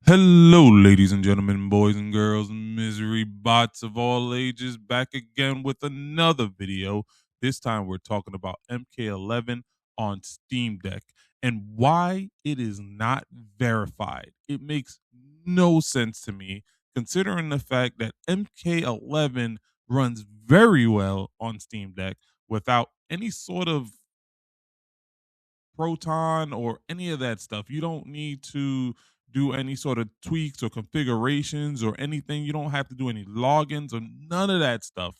Hello, ladies and gentlemen, boys and girls, misery bots of all ages, back again with another video. This time we're talking about MK11 on Steamdeck and why it is not verified. It makes no sense to me, considering the fact that MK11 runs very well on Steam Deck without any sort of Proton or any of that stuff. You don't need to do any sort of tweaks or configurations or anything. You don't have to do any logins or none of that stuff.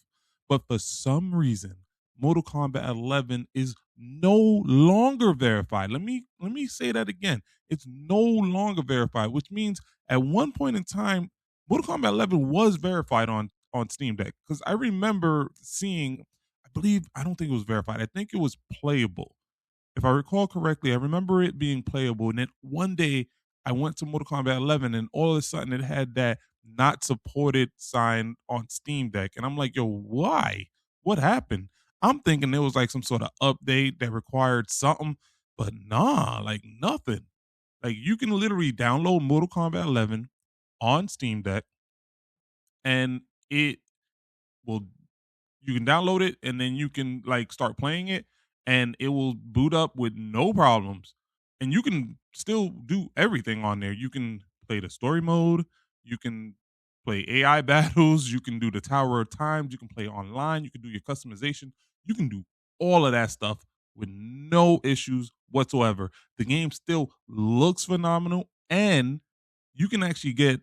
But for some reason, Mortal Kombat 11 is no longer verified. Let me say that again. It's no longer verified, which means at one point in time, Mortal Kombat 11 was verified on Steam Deck because I remember seeing. I don't think it was verified. I think it was playable if I recall correctly, I remember it being playable. And then one day I went to Mortal Kombat 11 and all of a sudden it had that not supported sign on Steam Deck. And I'm like, yo, why? What happened? I'm thinking there was like some sort of update that required something, but nah, like nothing. Like you can literally download Mortal Kombat 11 on Steam Deck and it will you can download it and then you can like start playing it and it will boot up with no problems. And you can still do everything on there. You can play the story mode, you can play AI battles, you can do the Tower of Times, you can play online, you can do your customization, you can do all of that stuff with no issues whatsoever. The game still looks phenomenal and you can actually get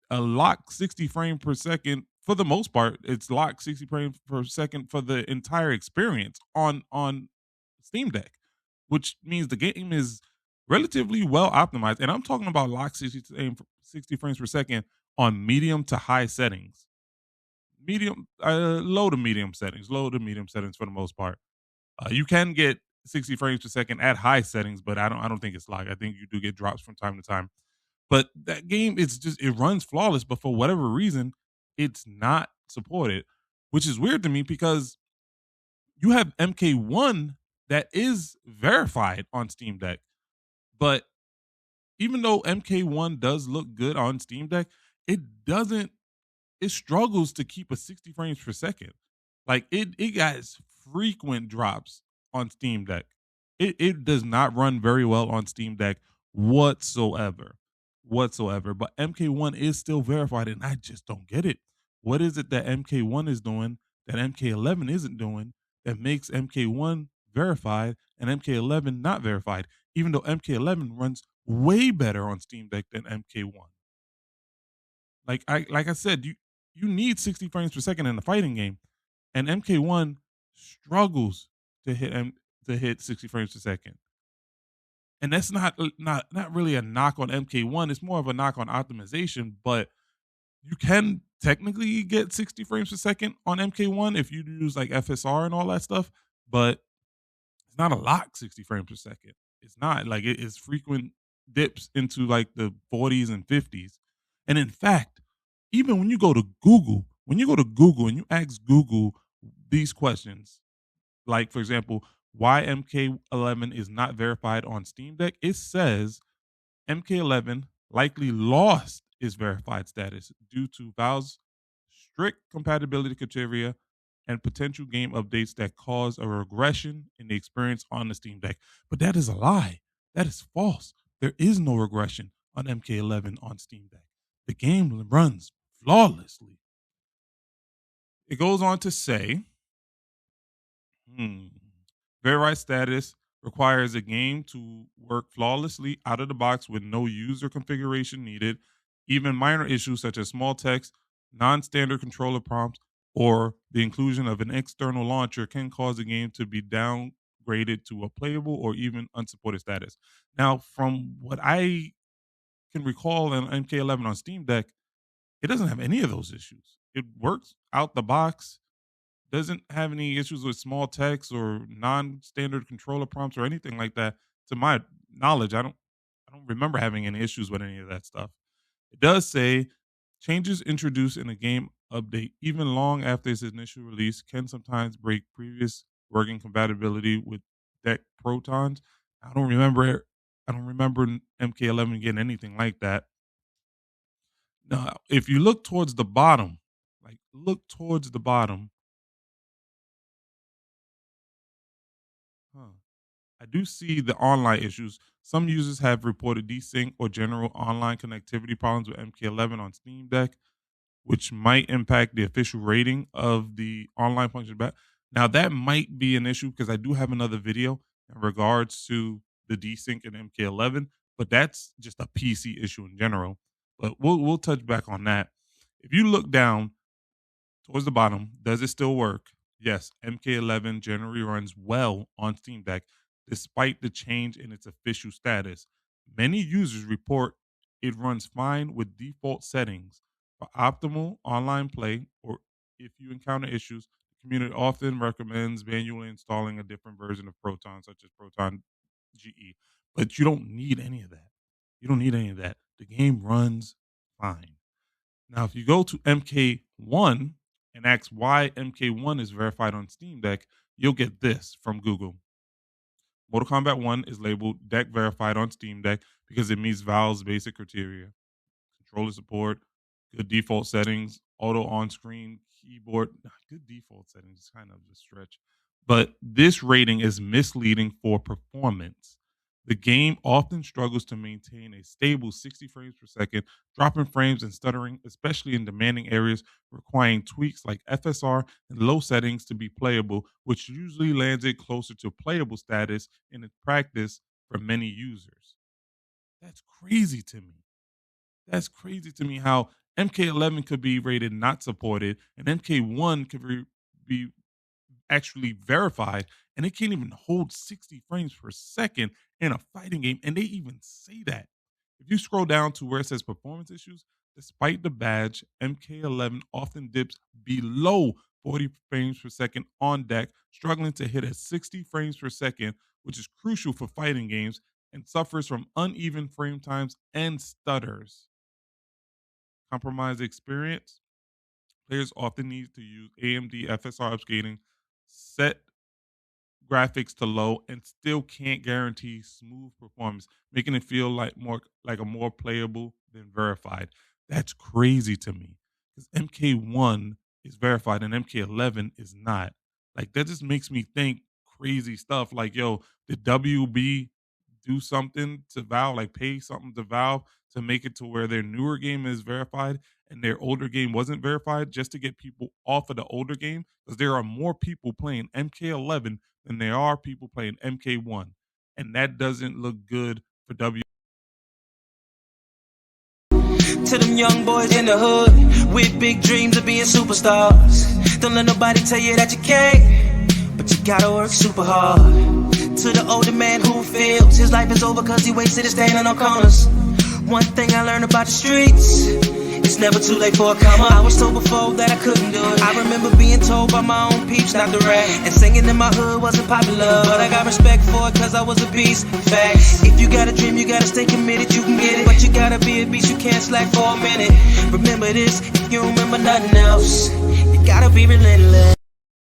a lock 60 frame per second for the most part. It's locked 60 frames per second for the entire experience on Steam Deck, which means the game is relatively well optimized. And I'm talking about lock 60 frames per second on medium to high settings. Low to medium settings for the most part. You can get 60 frames per second at high settings, but I don't think it's locked. I think you do get drops from time to time. But that game, it's just it runs flawless, but for whatever reason, it's not supported, which is weird to me because you have MK1 that is verified on Steam Deck. But even though MK1 does look good on Steam Deck, it doesn't it struggles to keep a 60 frames per second. Like it has frequent drops on Steam Deck. It does not run very well on Steam Deck whatsoever. Whatsoever. But MK1 is still verified and I just don't get it. What is it that MK1 is doing that MK11 isn't doing that makes MK1 verified and MK11 not verified, even though MK11 runs way better on Steam Deck than MK1? Like I said, you need 60 frames per second in a fighting game, and MK1 struggles to hit 60 frames per second. And that's not really a knock on MK1. It's more of a knock on optimization. But you can technically get 60 frames per second on MK1 if you use like FSR and all that stuff. But it's not a lock 60 frames per second. It's not like it is frequent dips into like the 40s and 50s. And in fact, even when you go to Google and you ask Google these questions, like for example, why MK11 is not verified on Steam Deck, it says MK11 likely lost its verified status due to Valve's strict compatibility criteria and potential game updates that cause a regression in the experience on the Steam Deck. But that is a lie. That is false. There is no regression on MK11 on Steam Deck. The game runs flawlessly. It goes on to say, hmm, verified status requires a game to work flawlessly out of the box with no user configuration needed. Even minor issues such as small text, non standard controller prompts, or the inclusion of an external launcher can cause the game to be downgraded to a playable or even unsupported status. Now, from what I can recall in MK11 on Steam Deck, it doesn't have any of those issues. It works out the box, doesn't have any issues with small text or non-standard controller prompts or anything like that. To my knowledge, I don't remember having any issues with any of that stuff. It does say changes introduced in a game update, even long after its initial release, can sometimes break previous working compatibility with deck protons. I don't remember MK11 getting anything like that. Now, if you look towards the bottom, like look towards the bottom, huh, I do see the online issues. Some users have reported desync or general online connectivity problems with MK11 on Steamdeck, which might impact the official rating of the online function back. Now that might be an issue because I do have another video in regards to the desync in MK11, but that's just a PC issue in general. But we'll touch back on that. If you look down towards the bottom, does it still work? Yes, MK11 generally runs well on Steam Deck despite the change in its official status. Many users report it runs fine with default settings. For optimal online play, or if you encounter issues, the community often recommends manually installing a different version of Proton, such as Proton GE. But you don't need any of that. You don't need any of that. The game runs fine. Now, if you go to MK1 and ask why MK1 is verified on Steam Deck, you'll get this from Google. Mortal Kombat 1 is labeled Deck Verified on Steam Deck because it meets Valve's basic criteria: controller support, good default settings, auto on-screen keyboard. Good default settings is kind of a stretch. But this rating is misleading for performance. The game often struggles to maintain a stable 60 frames per second, dropping frames and stuttering, especially in demanding areas requiring tweaks like FSR and low settings to be playable, which usually lands it closer to playable status in practice for many users. That's crazy to me. That's crazy to me how MK11 could be rated not supported and MK1 could be actually verified, and it can't even hold 60 frames per second in a fighting game. And they even say that. If you scroll down to where it says performance issues, despite the badge, MK11 often dips below 40 frames per second on deck, struggling to hit at 60 frames per second, which is crucial for fighting games, and suffers from uneven frame times and stutters. Compromised experience. Players often need to use AMD FSR upscaling, set graphics to low, and still can't guarantee smooth performance, making it feel like a more playable than verified. That's crazy to me because MK1 is verified and MK11 is not. Like that just makes me think crazy stuff. Like, yo, did WB do something to Valve, like pay something to Valve to make it to where their newer game is verified and their older game wasn't verified just to get people off of the older game? Because there are more people playing MK11 than there are people playing MK1. And that doesn't look good for W. To them young boys in the hood with big dreams of being superstars. Don't let nobody tell you that you can't, but you gotta work super hard. To the older man who feels his life is over cause he wasted it standing on corners. One thing I learned about the streets, it's never too late for a come up. I was told before that I couldn't do it. I remember being told by my own peeps not to rap, and singing in my hood wasn't popular, but I got respect for it cause I was a beast. Facts. If you got a dream, you gotta stay committed, you can get it, but you gotta be a beast, you can't slack for a minute. Remember this, if you remember nothing else, you gotta be relentless.